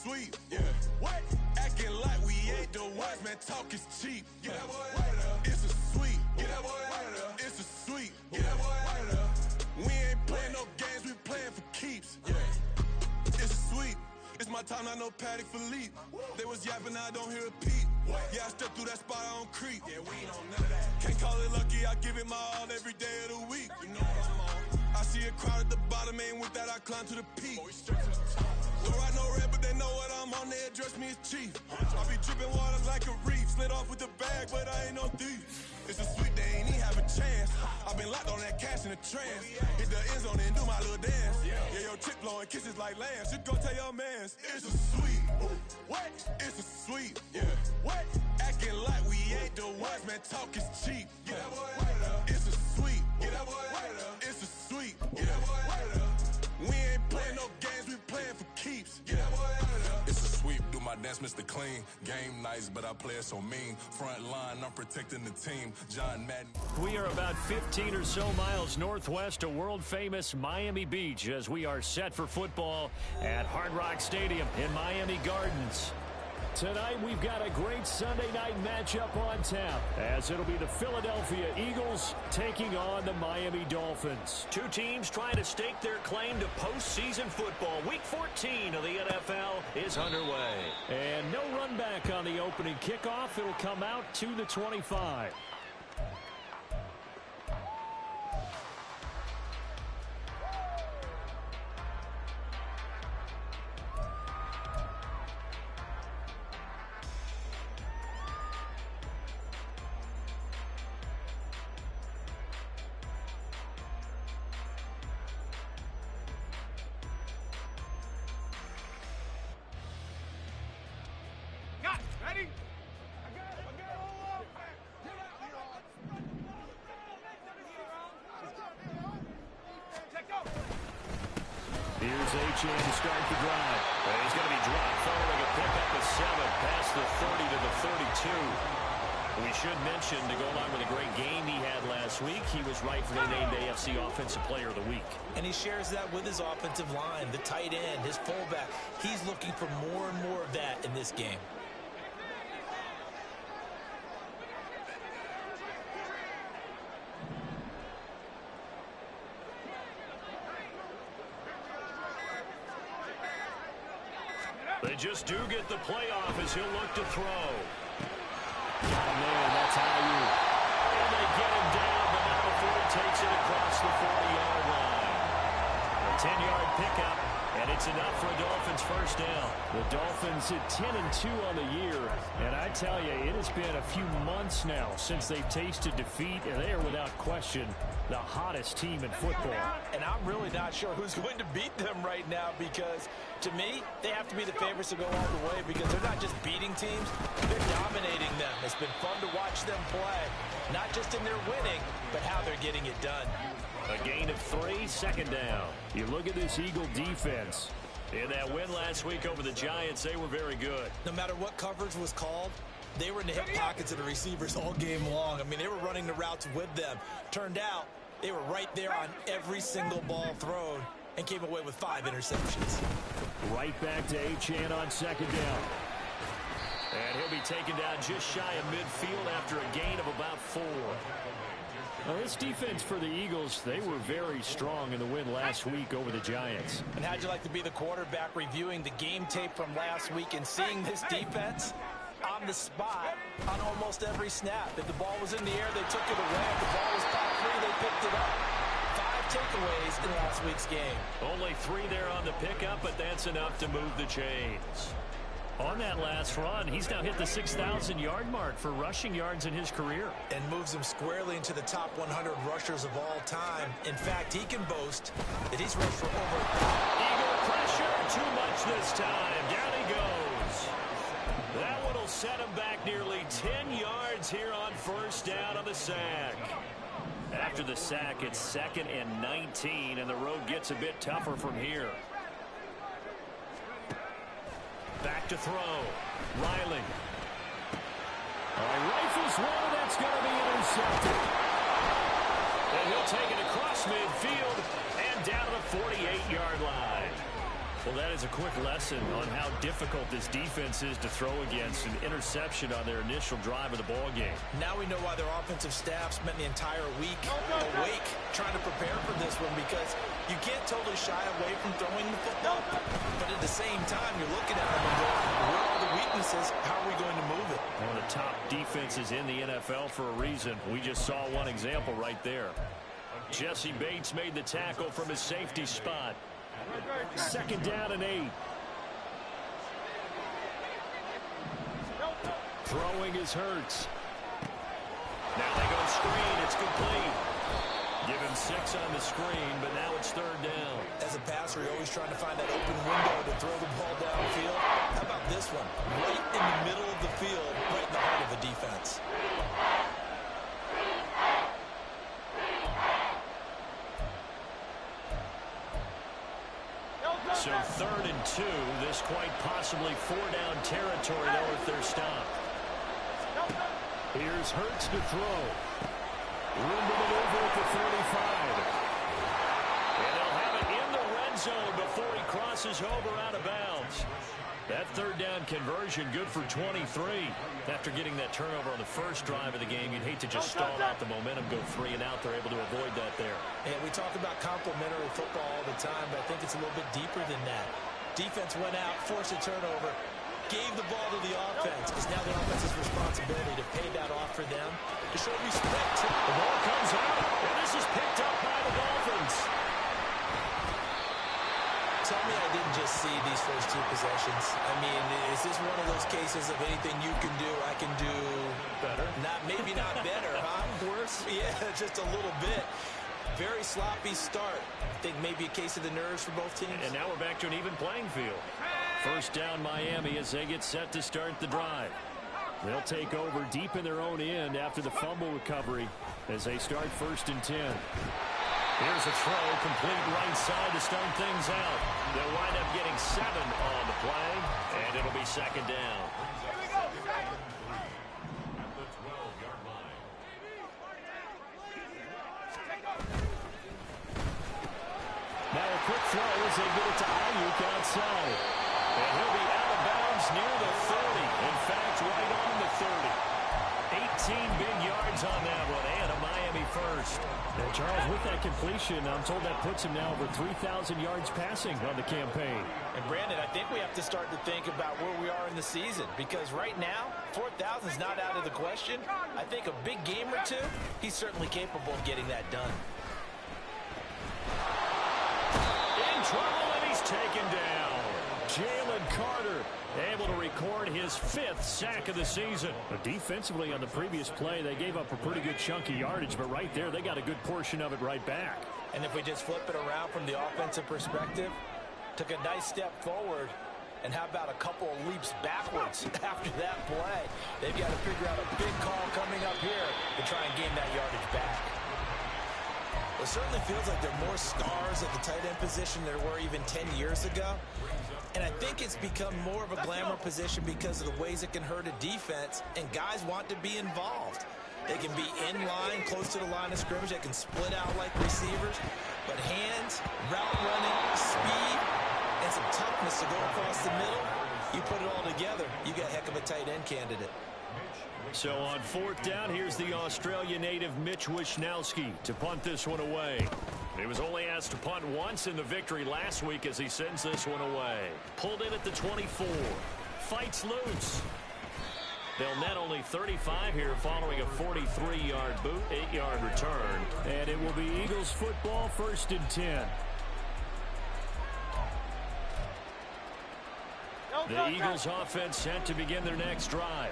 sweep. Yeah. What? Acting like we ain't the ones, man. Talk is cheap. Get that boy out of there. It's a sweep. Get that boy out of there. It's a sweep. Get that boy out of there. We ain't playing no games, we playing for keeps. Yeah. It's a sweep. It's my time, I know Patty Philippe. They was yapping, I don't hear a peep. Yeah, I step through that spot, I don't creep. Yeah, we ain't on none of that. Can't call it lucky, I give it my all every day of the week. You know what I'm on. I see a crowd at the bottom, ain't with that, I climb to the peak. Don't ride no red, but they know what I'm on, they address me as chief. I be dripping water like a reef, slid off with the bag, but I ain't no thief. It's a sweet, they ain't even have a chance. I've been locked on that cash in a trance. Hit the end zone and do my little dance. Yeah, your chick blowing kisses like lambs. You go tell your mans, it's a sweet. What? It's a sweet. Yeah. What? Acting like we ain't the ones, man. Talk is cheap. Get that boy out of there. It's a sweet. Get that boy out of there. It's a sweet. Get that boy out of there. We ain't playing no games, we playing for keeps. Get that boy out of there. It's a sweep, do my dance, Mr. Clean. Game nice, but I play it so mean. Front line, I'm protecting the team. John Madden. We are about 15 or so miles northwest of world-famous Miami Beach as we are set for football at Hard Rock Stadium in Miami Gardens. Tonight, we've got a great Sunday night matchup on tap, as it'll be the Philadelphia Eagles taking on the Miami Dolphins. Two teams trying to stake their claim to postseason football. Week 14 of the NFL is underway. And no run back on the opening kickoff. It'll come out to the 25. Here's Gm to start the drive. He's going to be dropped following a pickup of 7 past the 30 to the 32. We should mention, to go along with a great game he had last week, he was rightfully named AFC Offensive Player of the Week. And he shares that with his offensive line, the tight end, his fullback. He's looking for more and more of that in this game. They just do get the playoff as he'll look to throw. Got him there, that's how you. And they get him down, but not before he takes it across the 40-yard line. A 10-yard pickup, and it's enough for a Dolphins first down. The Dolphins at 10-2 on the year, and I tell you, it has been a few months now since they've tasted defeat, and they are without question the hottest team in football. And I'm really not sure who's going to beat them right now, because to me, they have to be the favorites to go all the way, because they're not just beating teams, they're dominating them. It's been fun to watch them play, not just in their winning, but how they're getting it done. A gain of 3, second down. You look at this Eagle defense. In that win last week over the Giants, they were very good. No matter what coverage was called, they were in the hip pockets of the receivers all game long. I mean, they were running the routes with them. Turned out, they were right there on every single ball thrown and came away with 5 interceptions. Right back to Achane on second down. And he'll be taken down just shy of midfield after a gain of about 4. Now, this defense for the Eagles, they were very strong in the win last week over the Giants. And how'd you like to be the quarterback reviewing the game tape from last week and seeing this defense on the spot on almost every snap? If the ball was in the air, they took it away. If the ball was back free, they picked it up. 5 takeaways in last week's game. Only 3 there on the pickup, but that's enough to move the chains. On that last run, he's now hit the 6,000-yard mark for rushing yards in his career. And moves him squarely into the top 100 rushers of all time. In fact, he can boast that he's rushed for over... Eagle pressure, too much this time. Down he goes. That one will set him back nearly 10 yards here on first down on the sack. After the sack, it's 2nd and 19, and the road gets a bit tougher from here. Back to throw. Riley. Rifles one, that's going to be intercepted. And he'll take it across midfield and down to the 48-yard line. Well, that is a quick lesson on how difficult this defense is to throw against. An interception on their initial drive of the ball game. Now we know why their offensive staff spent the entire week awake trying to prepare for this one, because you can't totally shy away from throwing the football, but at the same time, you're looking at them and going, where are the weaknesses? How are we going to move it? One of the top defenses in the NFL for a reason. We just saw one example right there. Jesse Bates made the tackle from his safety spot. 2nd down and 8. Throwing is Hurts. Now they go screen. It's complete. Give him 6 on the screen, but now it's 3rd down. As a passer, you're always trying to find that open window to throw the ball downfield. How about this one? Right in the middle of the field, right in the heart of the defense. So 3rd and 2. This quite possibly 4-down territory, though, if they're stopped. Here's Hurts to throw. Room to maneuver at the 35. And they'll have it in the red zone before he crosses over out of bounds. That 3rd down conversion good for 23. After getting that turnover on the first drive of the game, you'd hate to just stall out the momentum, go 3 and out. They're able to avoid that there. And we talk about complementary football all the time, but I think it's a little bit deeper than that. Defense went out, forced a turnover, gave the ball to the offense. It's now the offense's responsibility to pay that off for them, to show respect. The ball comes out, and this is picked up by the Dolphins. Tell me I didn't just see these first 2 possessions. I mean, is this one of those cases of anything you can do, I can do better? Maybe not better, huh? Worse? Yeah, just a little bit. Very sloppy start. I think maybe a case of the nerves for both teams. And now we're back to an even playing field. 1st down Miami as they get set to start the drive. They'll take over deep in their own end after the fumble recovery as they start 1st and 10. Here's a throw, complete right side to start things out. They'll wind up getting 7 on the play, and it'll be 2nd down. Now a quick throw as they get it to Ayuk outside. And he'll be out of bounds near the 30. In fact, right on the 30. 18 big yards on that one, and a Miami first. And Charles, with that completion, I'm told that puts him now over 3,000 yards passing on the campaign. And Brandon, I think we have to start to think about where we are in the season, because right now, 4,000 is not out of the question. I think a big game or 2, he's certainly capable of getting that done. In trouble, and he's taken down. Jalen Carter able to record his 5th sack of the season. But defensively on the previous play, they gave up a pretty good chunk of yardage, but right there, they got a good portion of it right back. And if we just flip it around from the offensive perspective, took a nice step forward, and how about a couple of leaps backwards after that play? They've got to figure out a big call coming up here to try and gain that yardage back. It certainly feels like there are more stars at the tight end position than there were even 10 years ago. And I think it's become more of a glamour position because of the ways it can hurt a defense, and guys want to be involved. They can be in line, close to the line of scrimmage. They can split out like receivers. But hands, route running, speed, and some toughness to go across the middle, you put it all together, you got a heck of a tight end candidate. So on 4th down, here's the Australia native Mitch Wishnowsky to punt this one away. He was only asked to punt once in the victory last week as he sends this one away. Pulled in at the 24. Fights loose. They'll net only 35 here following a 43-yard boot, 8-yard return. And it will be Eagles football, 1st and 10. The Eagles offense set to begin their next drive.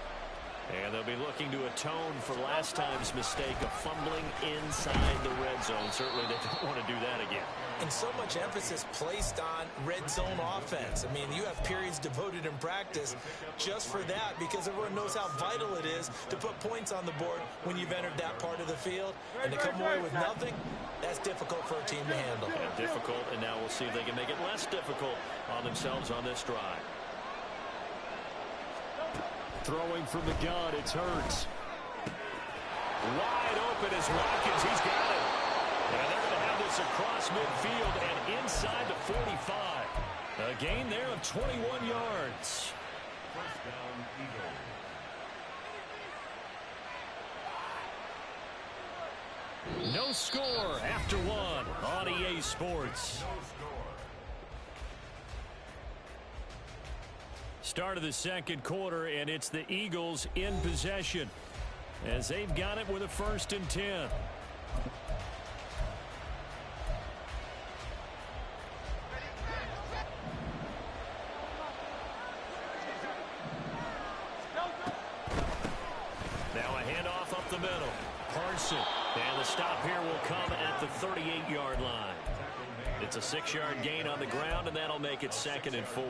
And they'll be looking to atone for last time's mistake of fumbling inside the red zone. Certainly they don't want to do that again. And so much emphasis placed on red zone offense. I mean, you have periods devoted in practice just for that, because everyone knows how vital it is to put points on the board when you've entered that part of the field. And to come away with nothing, that's difficult for a team to handle. Yeah, difficult, and now we'll see if they can make it less difficult on themselves on this drive. Throwing from the gun, it's Hurts. Wide open is Watkins. He's got it. And they're going to have this across midfield and inside the 45. A gain there of 21 yards. First down, Eagles. No score after one on EA Sports. Start of the second quarter, and it's the Eagles in possession as they've got it with a 1st and 10. Now a handoff up the middle. Parson. And the stop here will come at the 38-yard line. It's a 6-yard gain on the ground, and that'll make it 2nd and 4.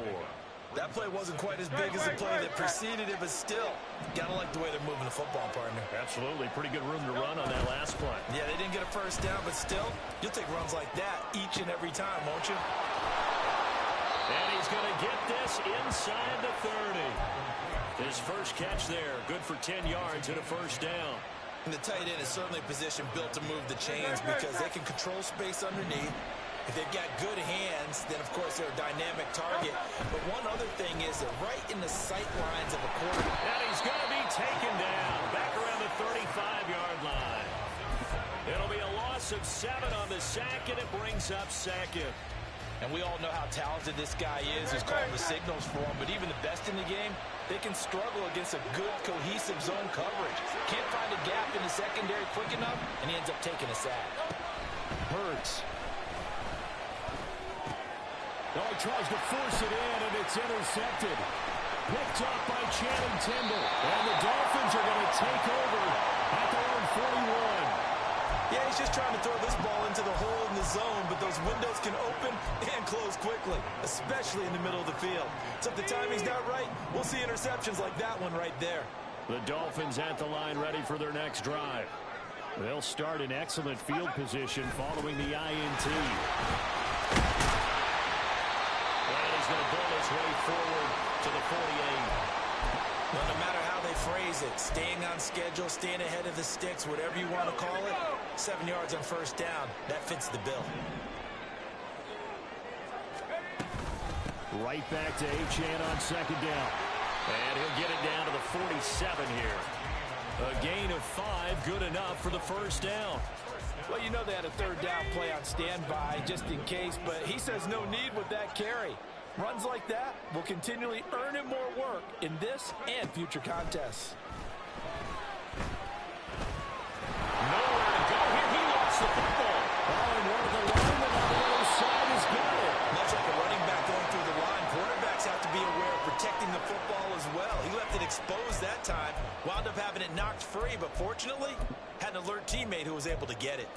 That play wasn't quite as big as the play that preceded it, but still, gotta like the way they're moving the football, partner. Absolutely. Pretty good room to run on that last play. Yeah, they didn't get a first down, but still, you'll take runs like that each and every time, won't you? And he's going to get this inside the 30. His first catch there, good for 10 yards and a 1st down. And the tight end is certainly a position built to move the chains because they can control space underneath. If they've got good hands, then, of course, they're a dynamic target. But one other thing is they're right in the sight lines of a quarterback. And he's going to be taken down back around the 35-yard line. It'll be a loss of 7 on the sack, and it brings up 2nd. And we all know how talented this guy is who's calling the signals for him. But even the best in the game, they can struggle against a good, cohesive zone coverage. Can't find a gap in the secondary quick enough, and he ends up taking a sack. Hurts. Oh, he tries to force it in, and it's intercepted. Picked off by Channing Tindall. And the Dolphins are going to take over at their own 41. Yeah, he's just trying to throw this ball into the hole in the zone, but those windows can open and close quickly, especially in the middle of the field. So if the timing's not right, we'll see interceptions like that one right there. The Dolphins at the line ready for their next drive. They'll start in excellent field position following the INT. And he's going to build his way forward to the 48. Well, no matter how they phrase it, staying on schedule, staying ahead of the sticks, whatever you want to call it, 7 yards on 1st down, that fits the bill. Right back to Achane on 2nd down. And he'll get it down to the 47 here. A gain of 5, good enough for the 1st down. Well, you know they had a 3rd down play on standby just in case, but he says no need with that carry. Runs like that will continually earn him more work in this and future contests. Nowhere to go here. He lost the football. Oh, and one of the linemen on the other side has got it. Much like a running back going through the line, quarterbacks have to be aware of protecting the football as well. He left it exposed that time, wound up having it knocked free, but fortunately, had an alert teammate who was able to get it.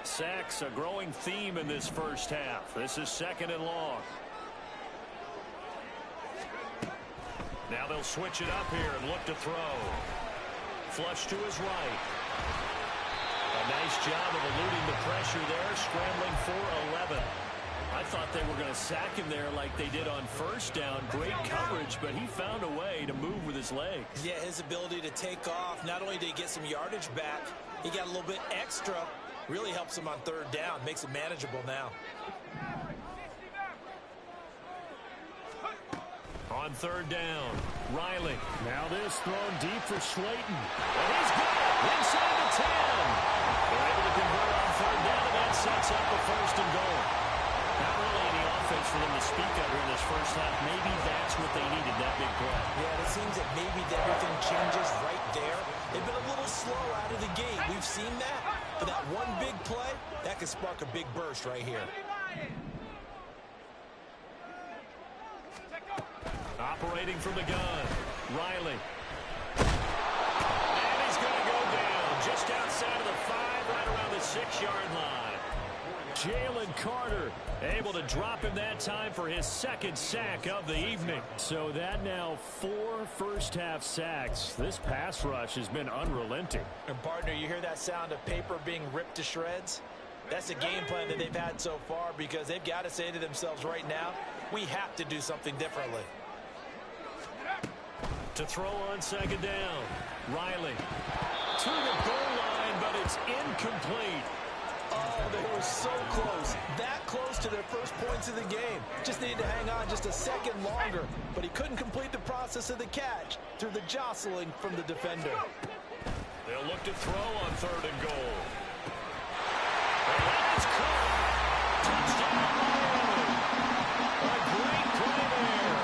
Sacks, a growing theme in this first half. This is 2nd and long. Now they'll switch it up here and look to throw. Flush to his right. A nice job of eluding the pressure there, scrambling for 11. I thought they were going to sack him there like they did on 1st down. Great coverage, but he found a way to move with his legs. Yeah, his ability to take off, not only did he get some yardage back, he got a little bit extra. Really helps him on 3rd down, makes it manageable now. On 3rd down, Riley. Now this thrown deep for Slayton. And he's got it inside the 10. They're able to convert on 3rd down, and that sets up the 1st and goal. Not really any offense for them to speak of in this first half. Maybe that's what they needed, that big play. Yeah, it seems that maybe everything changes right there. They've been a little slow out of the gate. We've seen that. But that one big play, that could spark a big burst right here. Operating from the gun, Riley. And he's going to go down just outside of the 5, right around the 6-yard line. Jalen Carter able to drop him that time for his 2nd sack of the evening. So that now 4 first-half sacks. This pass rush has been unrelenting. And, partner, you hear that sound of paper being ripped to shreds? That's the game plan that they've had so far because they've got to say to themselves right now, we have to do something differently. To throw on 2nd down, Riley to the goal line, but It's incomplete. Oh, they were so close. That close to their first points of the game. Just needed to hang on just a second longer. But he couldn't complete the process of the catch through the jostling from the defender. They'll look to throw on 3rd and goal. And that is caught. Touchdown, Miami. A great play there.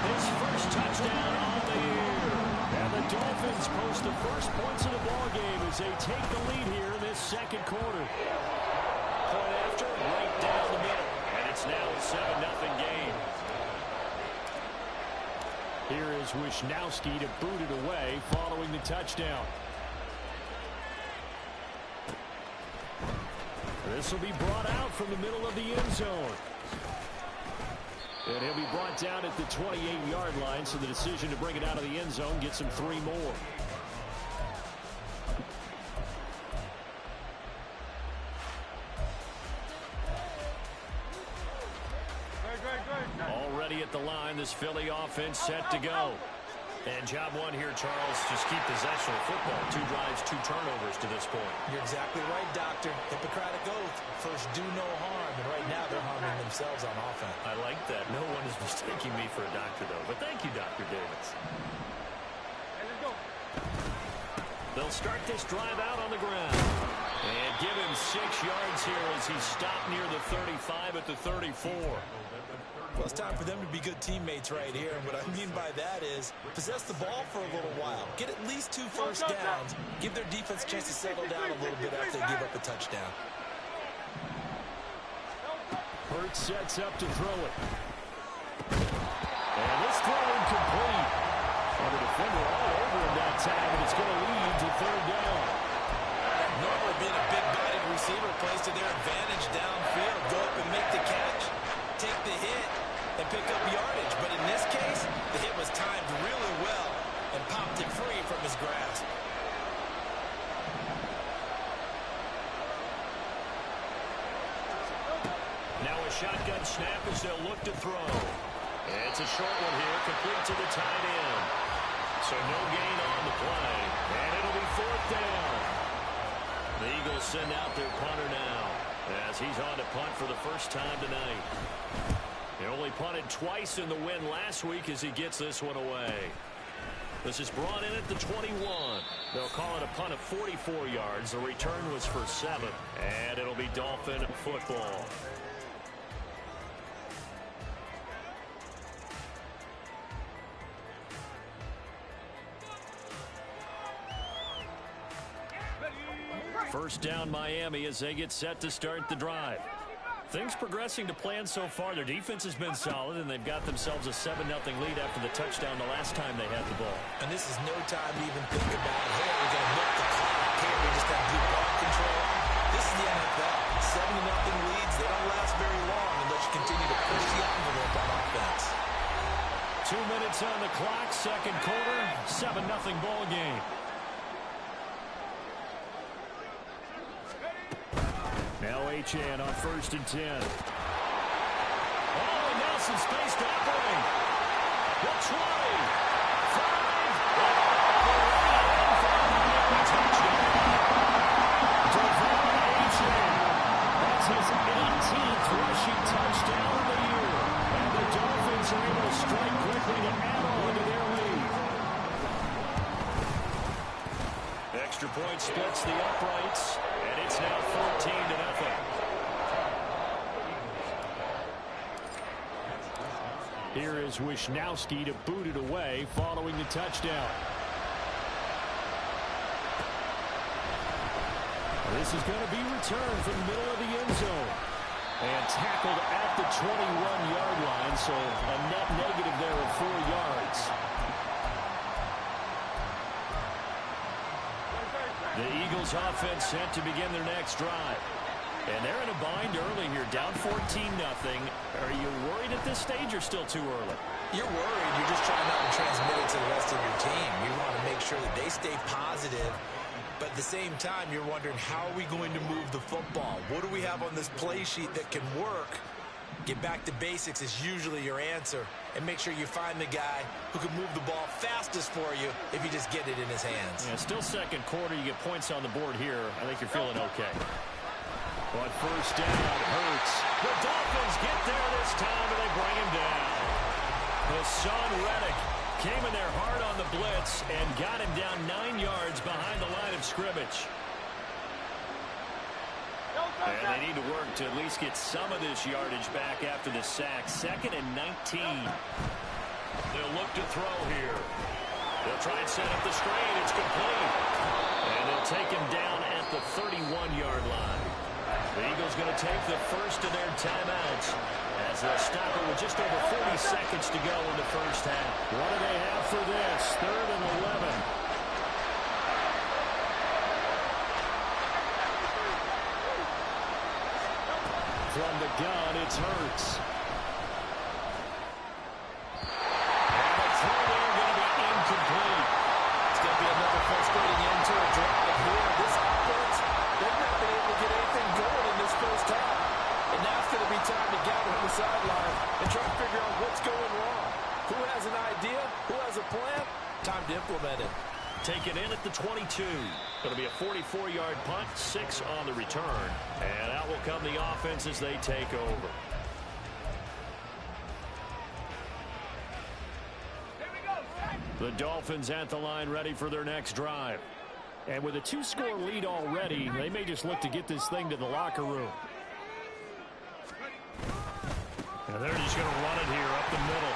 His first touchdown on the year. And the Dolphins post the first points of the ball game as they take the lead here in this second quarter. Point after, right down the middle. And it's now a 7-0 game. Here is Wisnowski to boot it away following the touchdown. This will be brought out from the middle of the end zone. And he'll be brought down at the 28-yard line, so the decision to bring it out of the end zone gets him 3 more. Already at the line, this Philly offense set to go. And job one here, Charles, just keep possession of football. 2 drives, 2 turnovers to this point. You're exactly right, Doctor. Hippocratic oath. First, do no harm. And right now, they're harming themselves on offense. I like that. No one is mistaking me for a doctor, though. But thank you, Dr. Davis. They'll start this drive out on the ground. And give him 6 yards here as he's stopped near the 35 at the 34. Well, it's time for them to be good teammates right here. And what I mean by that is possess the ball for a little while. Get at least 2 first downs. Give their defense a chance to settle down a little bit after they give up a touchdown. Hurts sets up to throw it. And this throw incomplete. And the defender all over him that time, and it's going to lead to 3rd down. Normally being a big-bodied receiver plays to their advantage downfield. Go up and make the catch, take the hit, and pick up yardage. But in this case, the hit was timed really well and popped it free from his grasp. Now a shotgun snap as they'll look to throw. It's a short one here, complete to the tight end. So no gain on the play, and it'll be 4th down. The Eagles send out their punter now as he's on to punt for the first time tonight. He only punted twice in the win last week as he gets this one away. This is brought in at the 21. They'll call it a punt of 44 yards. The return was for 7, and it'll be Dolphin football. First down Miami as they get set to start the drive. Things progressing to plan so far. Their defense has been solid, and they've got themselves a 7-0 lead after the touchdown the last time they had the ball. And this is no time to even think about, hey, we're going to milk the clock. Hey, we just have good ball control. This is the NFL. 7-0 leads. They don't last very long unless you continue to push the envelope on offense. 2 minutes on the clock, second quarter, 7-0 ball game. Now Achane on 1st and 10. Oh, and Nelson space to operate. The 20. 5. Devon Achane. That's his 18th rushing touchdown of the year. And the Dolphins are able to strike quickly to add on to their lead. Extra point splits the uprights, and it's now 14-0. Here is Wisnowski to boot it away following the touchdown. This is going to be returned from the middle of the end zone. And tackled at the 21-yard line, so a net negative there of 4 yards. The Eagles offense set to begin their next drive. And they're in a bind early here, down 14-0. Are you worried at this stage or still too early? You're worried. You're just trying not to transmit it to the rest of your team. You want to make sure that they stay positive. But at the same time, you're wondering, how are we going to move the football? What do we have on this play sheet that can work Get back to basics is usually your answer. And make sure you find the guy who can move the ball fastest for you if you just get it in his hands. Yeah, still second quarter. You get points on the board here. I think you're feeling okay. But first down, Hurts. The Dolphins get there this time, and they bring him down. Hassan Reddick came in there hard on the blitz and got him down 9 yards behind the line of scrimmage. And they need to work to at least get some of this yardage back after the sack. 2nd and 19. They'll look to throw here. They'll try and set up the screen. It's complete. And they'll take him down at the 31-yard line. The Eagles going to take the first of their timeouts as they'll stop it with just over 40 seconds to go in the first half. What do they have for this? 3rd and 11. From the gun, it's Hurts. And the throw there going to be incomplete. It's going to be another frustrating end to a drive here. This offense, they've not been able to get anything going in this first half. And now it's going to be time to gather on the sideline and try to figure out what's going wrong. Who has an idea? Who has a plan? Time to implement it. Take it in at the 22. Going to be a 44-yard punt, 6 on the return. And out will come the offense as they take over. The Dolphins at the line ready for their next drive. And with a 2-score lead already, they may just look to get this thing to the locker room. And they're just going to run it here up the middle.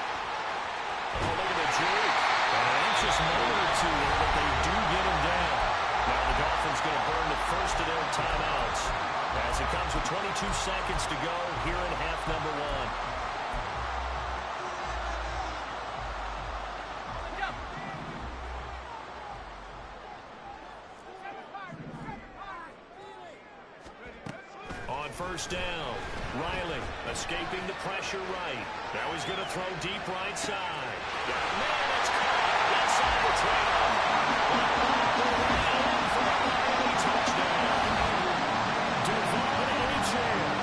Oh, look at the juke. An anxious moment or two there, but they do get him down. Now the Dolphins going to burn the first of their timeouts as it comes with 22 seconds to go here in half number 1. On first down, Riley escaping the pressure right. Now he's going to throw deep right side. Man, it's caught inside the 10. Touchdown. Devon Achane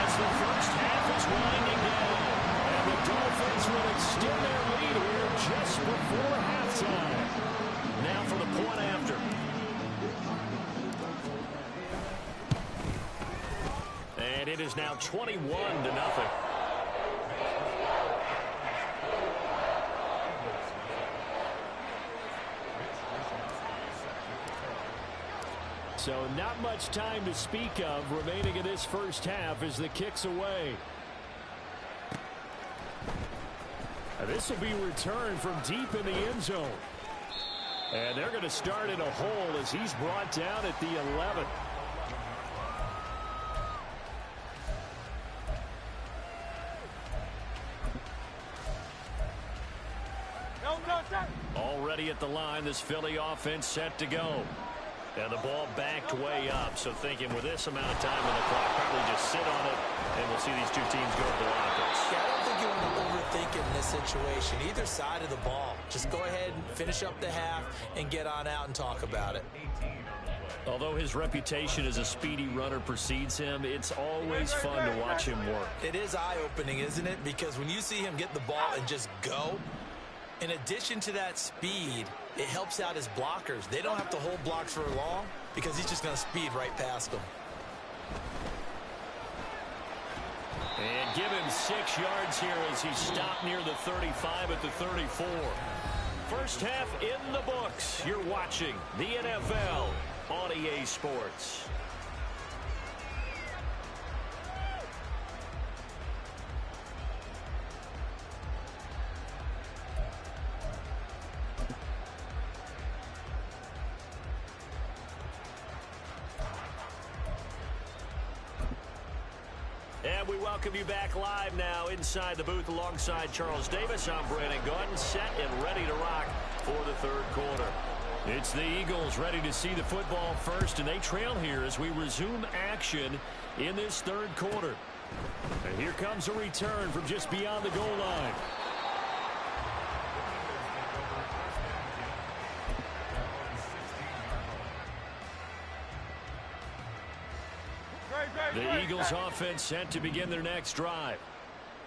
as the first half is winding down. And the Dolphins will extend their lead here just before halftime. Now for the point after. And it is now 21-0. So not much time to speak of remaining in this first half as the kick's away. This will be returned from deep in the end zone. And they're going to start in a hole as he's brought down at the 11. Already at the line, this Philly offense set to go. And the ball backed way up. So thinking with this amount of time on the clock, probably just sit on it, and we'll see these two teams go to the offense. Yeah, I don't think you want to overthink it in this situation. Either side of the ball. Just go ahead and finish up the half and get on out and talk about it. Although his reputation as a speedy runner precedes him, it's always fun to watch him work. It is eye-opening, isn't it? Because when you see him get the ball and just go, in addition to that speed, it helps out his blockers. They don't have to hold blocks for long because he's just going to speed right past them. And give him 6 yards here as he stopped near the 35 at the 34. First half in the books. You're watching the NFL on EA Sports. And we welcome you back live now inside the booth alongside Charles Davis. I'm Brandon Gordon, set and ready to rock for the third quarter. It's the Eagles ready to see the football first, and they trail here as we resume action in this third quarter. And here comes a return from just beyond the goal line. The Eagles Eagles offense set to begin their next drive.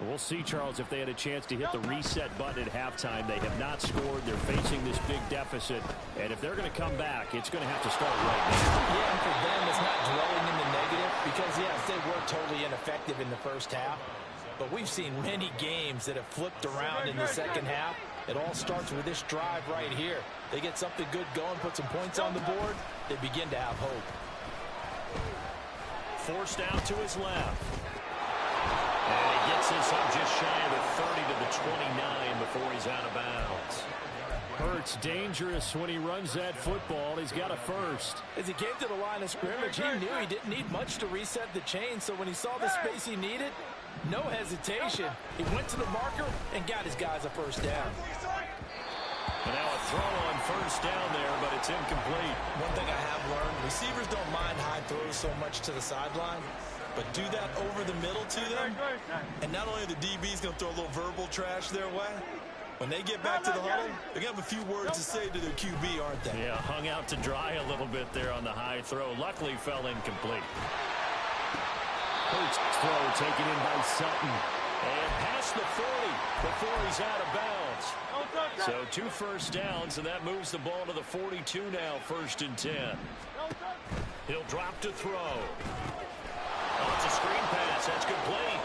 We'll see, Charles, if they had a chance to hit the reset button at halftime. They have not scored. They're facing this big deficit. And if they're going to come back, it's going to have to start right now. Yeah, and for them, it's not dwelling in the negative because, yes, they were totally ineffective in the first half. But we've seen many games that have flipped around in the second half. It all starts with this drive right here. They get something good going, put some points on the board, they begin to have hope. Forced out to his left. And he gets this up just shy of the 30 to the 29 before he's out of bounds. Hurts dangerous when he runs that football. He's got a first. As he came to the line of scrimmage, he knew he didn't need much to reset the chain. So when he saw the space he needed, no hesitation. He went to the marker and got his guys a first down. And now a throw on first down there, but it's incomplete. One thing I have learned, receivers don't mind high throws so much to the sideline, but do that over the middle to them, and not only are the DBs going to throw a little verbal trash their way, when they get back to the huddle, they're going to have a few words to say to their QB, aren't they? Yeah, hung out to dry a little bit there on the high throw. Luckily fell incomplete. Hurts throw taken in by Sutton. And past the 40 before he's out of bounds. So 2 first downs, and that moves the ball to the 42 now, 1st and 10. He'll drop to throw. Oh, it's a screen pass. That's complete.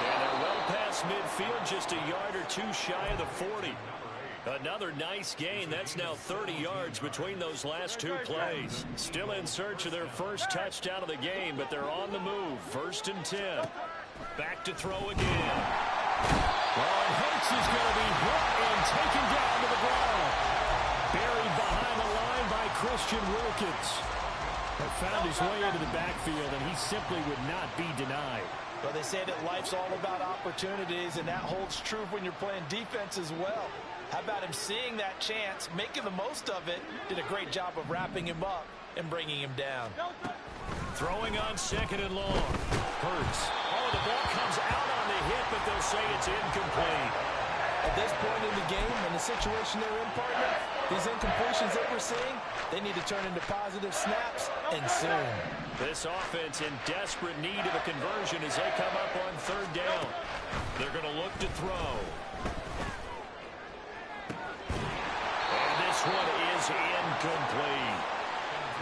And they're well past midfield, just a yard or two shy of the 40. Another nice gain. That's now 30 yards between those last 2 plays. Still in search of their first touchdown of the game, but they're on the move. 1st and 10. Back to throw again. Oh, and Hurts is going to be hit and taken down to the ground. Buried behind the line by Christian Wilkins. Found his way into the backfield, and he simply would not be denied. Well, they say that life's all about opportunities, and that holds true when you're playing defense as well. How about him seeing that chance, making the most of it, did a great job of wrapping him up and bringing him down. Throwing on 2nd and long. Hurts. Oh, the ball comes out on the hit, but they'll say it's incomplete. At this point in the game, in the situation they're in, partner, these incompletions that we're seeing, they need to turn into positive snaps, and soon. This offense in desperate need of a conversion as they come up on 3rd down. They're going to look to throw. And this one is incomplete.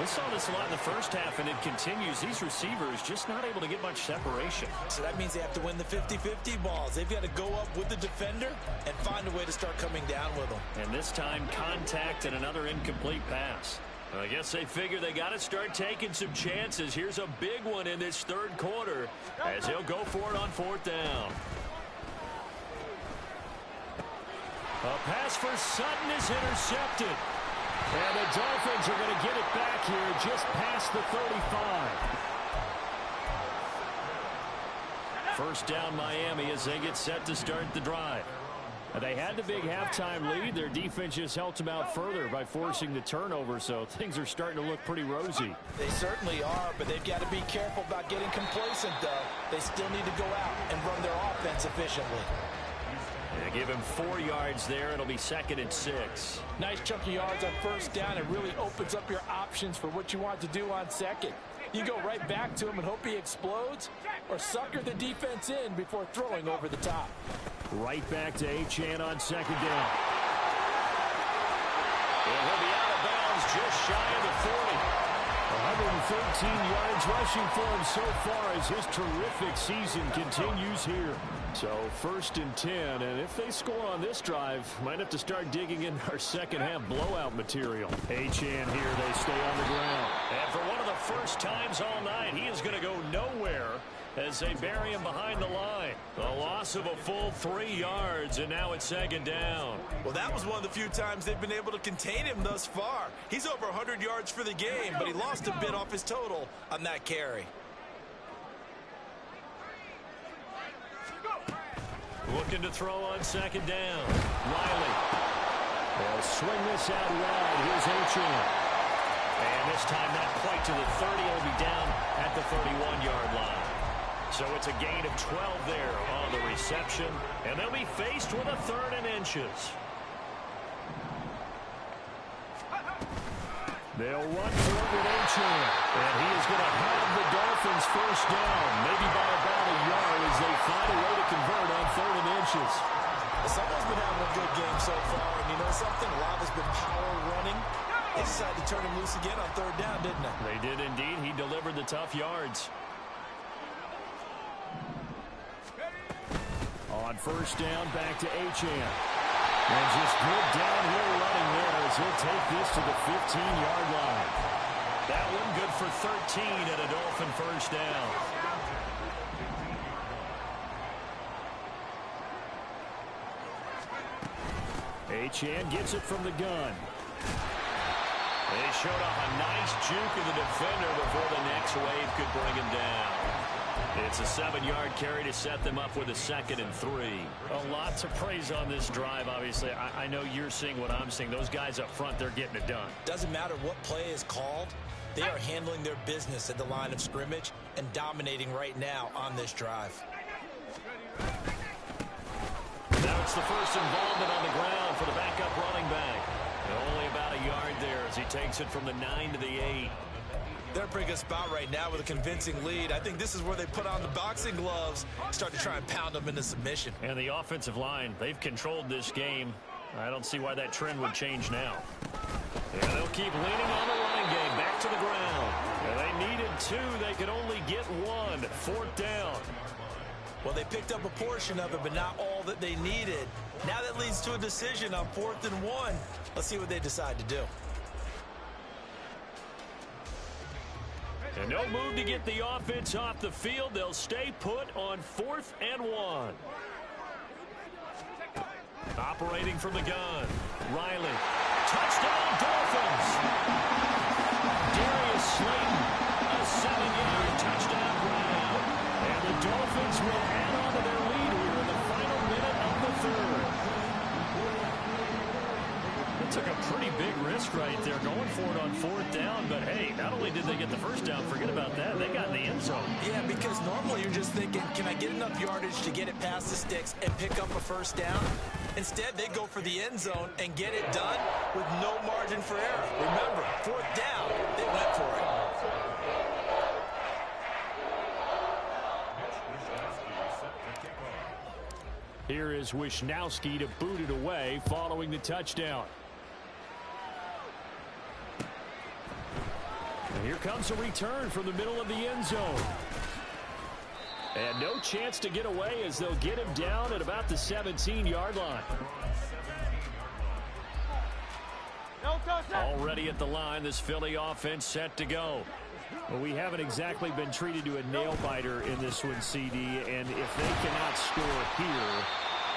We saw this a lot in the first half, and it continues. These receivers just not able to get much separation. So that means they have to win the 50-50 balls. They've got to go up with the defender and find a way to start coming down with them. And this time, contact and another incomplete pass. I guess they figure they got to start taking some chances. Here's a big one in this 3rd quarter as he'll go for it on 4th down. A pass for Sutton is intercepted. And the Dolphins are going to get it back here just past the 35. 1st down Miami as they get set to start the drive. They had the big halftime lead. Their defense just helped them out further by forcing the turnover, so things are starting to look pretty rosy. They certainly are, but they've got to be careful about getting complacent, though. They still need to go out and run their offense efficiently. They give him 4 yards there. It'll be 2nd and 6. Nice chunk of yards on 1st down. It really opens up your options for what you want to do on 2nd. You go right back to him and hope he explodes, or sucker the defense in before throwing over the top. Right back to Achane on 2nd down. And he'll be out of bounds just shy of the 40. 113 yards rushing for him so far as his terrific season continues here. So 1st and 10, and if they score on this drive, might have to start digging in our second half blowout material. Achane here, they stay on the ground. And for one of the first times all night, he is going to go nowhere as they bury him behind the line. A loss of a full 3 yards, and now it's 2nd down. Well, that was one of the few times they've been able to contain him thus far. He's over 100 yards for the game, but he lost a bit off his total on that carry. Looking to throw on 2nd down. Riley. They'll swing this out wide. Here's Achane. And this time not quite to the 30. He'll be down at the 31-yard line. So it's a gain of 12 there on the reception. And they'll be faced with a 3rd and inches. They'll run for it with Gm1. And he is going to have the Dolphins first down, maybe by about a yard as they find a way to convert on 3rd and inches. Someone's been having a good game so far, and you know something? A lot has been power running. They decided to turn him loose again on 3rd down, didn't they? They did indeed. He delivered the tough yards. On 1st down, back to Gm1. And just good downhill running there as he'll take this to the 15-yard line. That one good for 13 at a Dolphin first down. Gm1 gets it from the gun. They showed off a nice juke of the defender before the next wave could bring him down. It's a 7-yard carry to set them up with a 2nd and 3. A lot to praise on this drive, obviously. I know you're seeing what I'm seeing. Those guys up front, they're getting it done. Doesn't matter what play is called. They are handling their business at the line of scrimmage and dominating right now on this drive. Now it's the first involvement on the ground for the backup running back. And only about a yard there as he takes it from the 9 to the 8. They're in a pretty good spot right now with a convincing lead. I think this is where they put on the boxing gloves, start to try and pound them into submission. And the offensive line, they've controlled this game. I don't see why that trend would change now. And they'll keep leaning on the running game back to the ground. And they needed 2. They could only get 1. 4th down. Well, they picked up a portion of it, but not all that they needed. Now that leads to a decision on 4th and 1. Let's see what they decide to do. And no move to get the offense off the field. They'll stay put on 4th and 1. Operating from the gun. Riley. Touchdown, Dolphins. Darius Slayton. A 7-yard touchdown grab. And the Dolphins will add on to their lead here in the final minute of the 3rd. It took a pretty big risk right there going for it on 4th down. But, hey, not only did they get the first down, forget about that, they got in the end zone. Yeah, because normally you're just thinking, can I get enough yardage to get it past the sticks and pick up a first down? Instead, they go for the end zone and get it done with no margin for error. Remember, 4th down, they went for it. Here is Wisnowski to boot it away following the touchdown. And here comes a return from the middle of the end zone. And no chance to get away as they'll get him down at about the 17-yard line. Already at the line, this Philly offense set to go. Well, we haven't exactly been treated to a nail-biter in this one, CD, and if they cannot score here,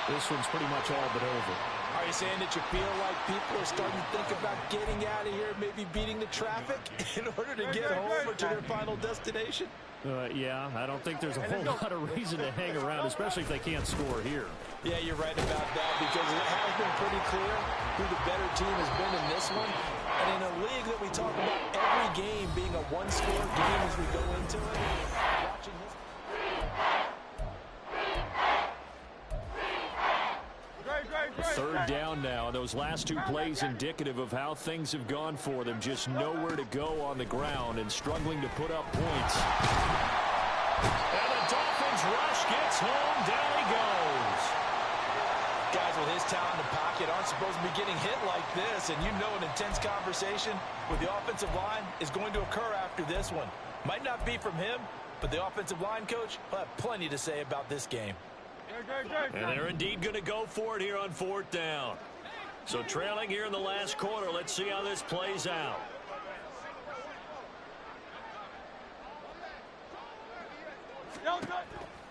this one's pretty much all but over. Are you saying that you feel like people are starting to think about getting out of here, maybe beating the traffic in order to get home or to their final destination? Yeah, I don't think there's a whole lot of reason to hang around, especially if they can't score here. Yeah, you're right about that because it has been pretty clear who the better team has been in this one. And in a league that we talk about every game being a one-score game as we go into it, watching this. Third down now. Those last 2 plays indicative of how things have gone for them. Just nowhere to go on the ground and struggling to put up points. And the Dolphins rush gets home. Down he goes. Guys with his talent in the pocket aren't supposed to be getting hit like this. And you know an intense conversation with the offensive line is going to occur after this one. Might not be from him, but the offensive line coach will have plenty to say about this game. And they're indeed going to go for it here on 4th down. So trailing here in the last quarter. Let's see how this plays out.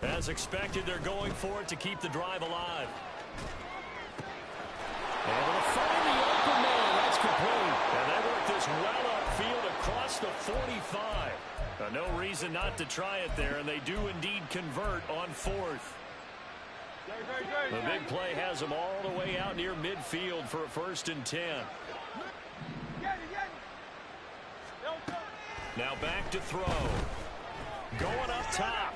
As expected, they're going for it to keep the drive alive. Able to find the open man. That's complete. And they work this well upfield across the 45. No reason not to try it there, and they do indeed convert on 4th. The big play has them all the way out near midfield for a 1st and 10. Now back to throw. Going up top.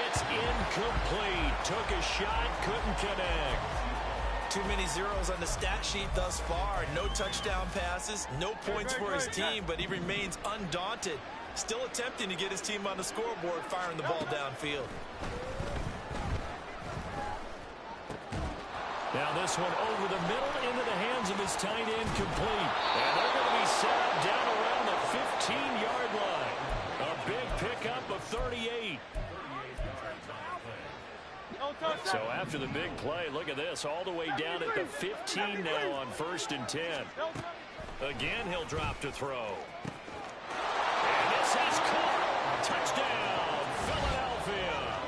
It's incomplete. Took a shot, couldn't connect. Too many zeros on the stat sheet thus far. No touchdown passes, no points for his team, but he remains undaunted. Still attempting to get his team on the scoreboard, firing the ball downfield. Now this one over the middle into the hands of his tight end, complete. And they're going to be set up down around the 15-yard line. A big pickup of 38. So after the big play, look at this, all the way down at the 15 now on 1st and 10. Again, he'll drop to throw. And this is caught. Touchdown, Philadelphia.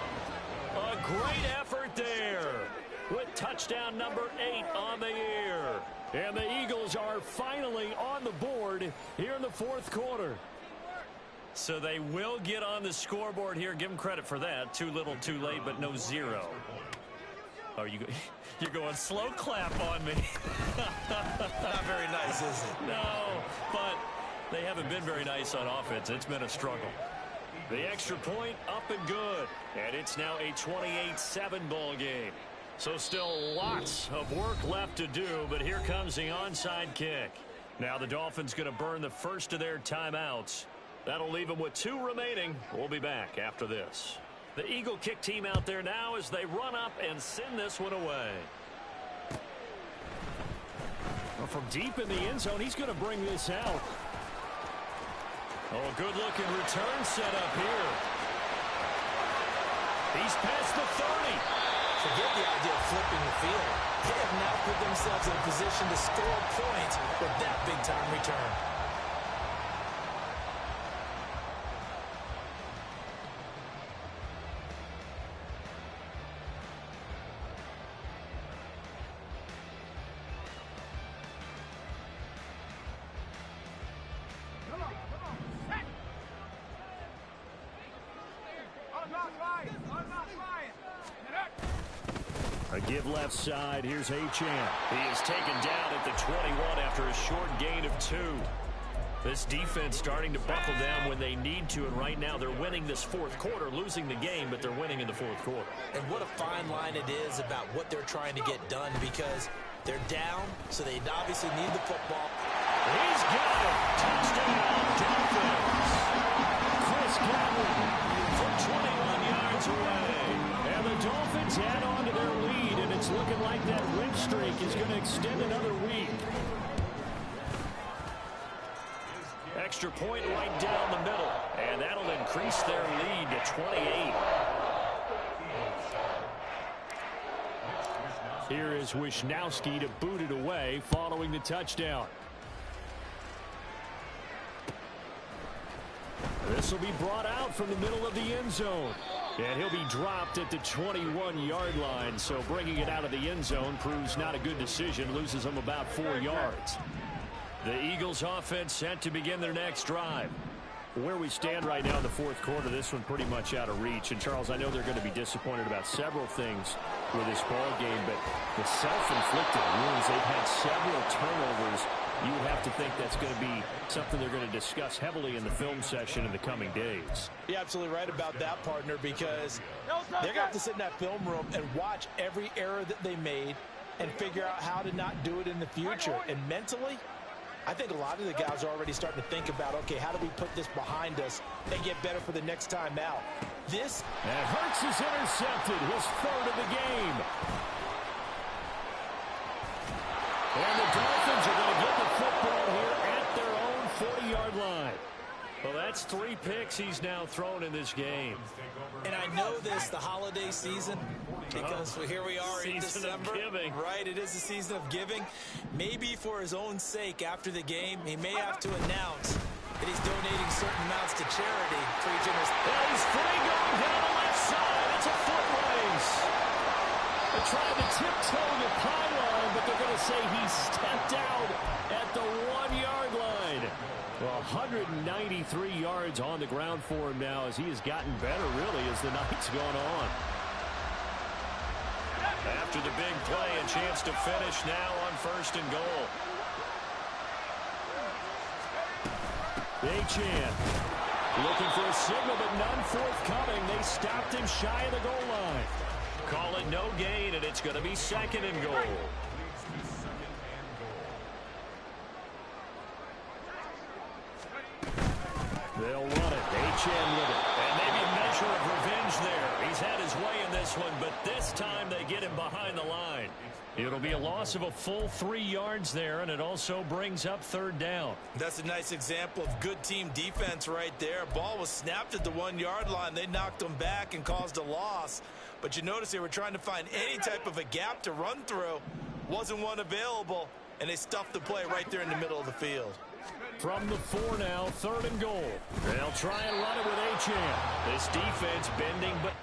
A great effort there with touchdown number 8 on the year. And the Eagles are finally on the board here in the 4th quarter. So they will get on the scoreboard here. Give them credit for that. Too little, too late, but no zero. Oh, you're going slow clap on me. Not very nice, is it? No, but they haven't been very nice on offense. It's been a struggle. The extra point up and good. And it's now a 28-7 ball game. So still lots of work left to do, but here comes the onside kick. Now the Dolphins going to burn the first of their timeouts. That'll leave them with 2 remaining. We'll be back after this. The Eagle kick team out there now as they run up and send this one away. Well, from deep in the end zone, he's going to bring this out. Oh, a good-looking return set up here. He's past the 30. Forget the idea of flipping the field. They have now put themselves in a position to score points with that big-time return. A give left side. Here's Gm1. He is taken down at the 21 after a short gain of 2. This defense starting to buckle down when they need to, and right now they're winning this 4th quarter, losing the game, but they're winning in the 4th quarter. And what a fine line it is about what they're trying to get done, because they're down, so they obviously need the football. He's got it. Touchdown, Dolphins. Chris Godwin from 21 yards away. And the Dolphins add on to their lead, and it's looking like that win streak is going to extend another week. Extra point right down the middle, and that'll increase their lead to 28. Here is Wisnowski to boot it away following the touchdown. This will be brought out from the middle of the end zone. And he'll be dropped at the 21-yard line. So bringing it out of the end zone proves not a good decision. Loses them about 4 yards. The Eagles offense set to begin their next drive. Where we stand right now in the 4th quarter, this one pretty much out of reach. And, Charles, I know they're going to be disappointed about several things with this ball game, but the self-inflicted wounds, they've had several turnovers. You would have to think that's going to be something they're going to discuss heavily in the film session in the coming days. You're absolutely right about that, partner, because they're going to have to sit in that film room and watch every error that they made and figure out how to not do it in the future. And mentally, I think a lot of the guys are already starting to think about, okay, how do we put this behind us and get better for the next time out? And Hurts is intercepted, his 3rd of the game. And the Dolphins are going to get the football here at their own 40-yard line. Well, that's 3 picks he's now thrown in this game. And I know this, the holiday season, because here we are in December. Of giving. Right, it is a season of giving. Maybe for his own sake after the game, he may have to announce that he's donating certain amounts to charity. And he's free going down the left side. It's a foot race. They're trying to tiptoe the pylon, but they're going to say he stepped out at the 1-yard line. Well, 193 yards on the ground for him now as he has gotten better, really, as the night's gone on. After the big play, a chance to finish now on 1st and goal. Gm1 looking for a signal, but none forthcoming. They stopped him shy of the goal line. Call it no gain, and it's going to be 2nd and goal. They'll run it. Gm1 with it. And maybe a measure of revenge there. He's had his way in this one, but this time they get him behind the line. It'll be a loss of a full 3 yards there, and it also brings up 3rd down. That's a nice example of good team defense right there. Ball was snapped at the 1-yard line. They knocked them back and caused a loss. But you notice they were trying to find any type of a gap to run through. Wasn't one available, and they stuffed the play right there in the middle of the field. From the 4 now, 3rd and goal. They'll try and run it with Gm1. This defense bending, but